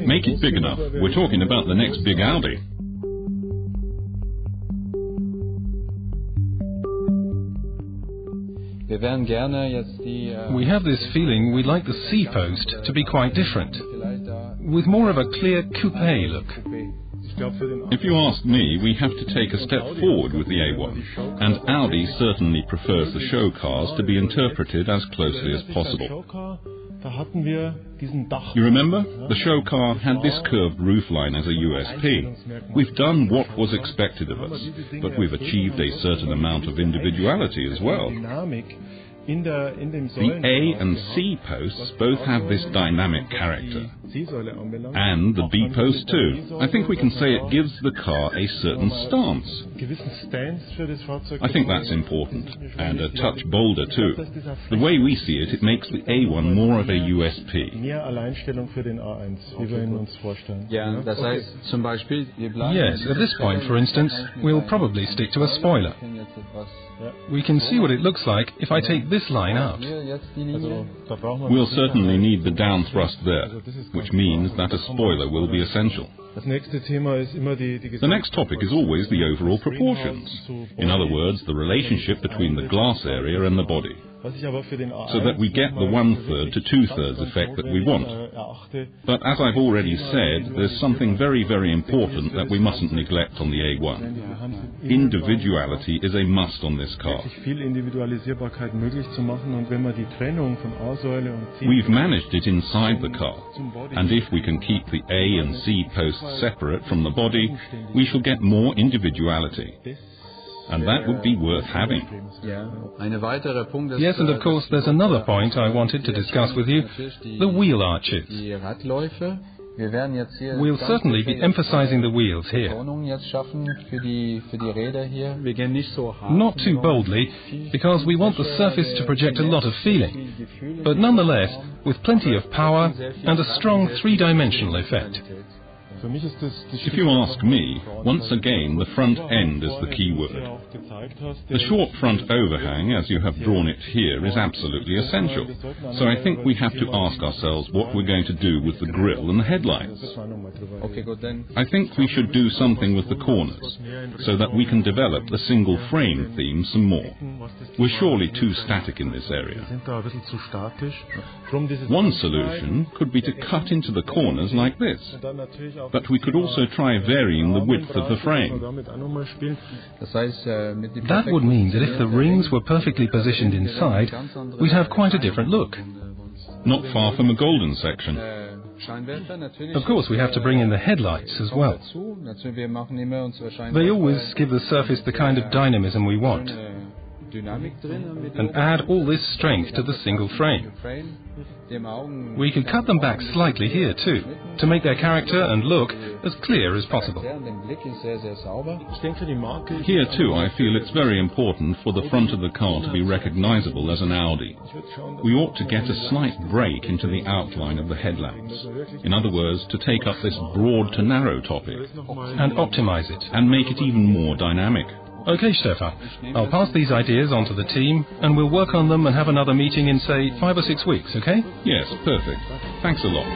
Make it big enough. We're talking about the next big Audi. We have this feeling we'd like the C-post to be quite different, with more of a clear coupe look. If you ask me, we have to take a step forward with the A1, and Audi certainly prefers the show cars to be interpreted as closely as possible. You remember? The show car had this curved roofline as a USP. We've done what was expected of us, but we've achieved a certain amount of individuality as well. The A and C posts both have this dynamic character. And the B post too. I think we can say it gives the car a certain stance. I think that's important, and a touch bolder too. The way we see it, it makes the A1 more of a USP. Yes, at this point, for instance, we'll probably stick to a spoiler. We can see what it looks like if I take this line out. We'll certainly need the down thrust there, which means that a spoiler will be essential. The next topic is always the overall proportions. In other words, the relationship between the glass area and the body, so that we get the 1/3 to 2/3 effect that we want. But as I've already said, there's something very, very important that we mustn't neglect on the A1. Individuality is a must on this car. We've managed it inside the car, and if we can keep the A and C posts separate from the body, we shall get more individuality. And that would be worth having. Yes, and of course there's another point I wanted to discuss with you, the wheel arches. We'll certainly be emphasizing the wheels here. Not too boldly, because we want the surface to project a lot of feeling, but nonetheless with plenty of power and a strong three-dimensional effect. If you ask me, once again, the front end is the key word. The short front overhang, as you have drawn it here, is absolutely essential. So I think we have to ask ourselves what we're going to do with the grille and the headlights. I think we should do something with the corners, so that we can develop the single frame theme some more. We're surely too static in this area. One solution could be to cut into the corners like this. But we could also try varying the width of the frame. That would mean that if the rings were perfectly positioned inside, we'd have quite a different look. Not far from a golden section. Of course, we have to bring in the headlights as well. They always give the surface the kind of dynamism we want, and add all this strength to the single frame. We could cut them back slightly here too, to make their character and look as clear as possible. Here too I feel it's very important for the front of the car to be recognizable as an Audi. We ought to get a slight break into the outline of the headlamps. In other words, to take up this broad to narrow topic. And optimize it. And make it even more dynamic. Okay, Stefan. I'll pass these ideas on to the team, and we'll work on them and have another meeting in, say, 5 or 6 weeks, okay? Yes, perfect. Thanks a lot.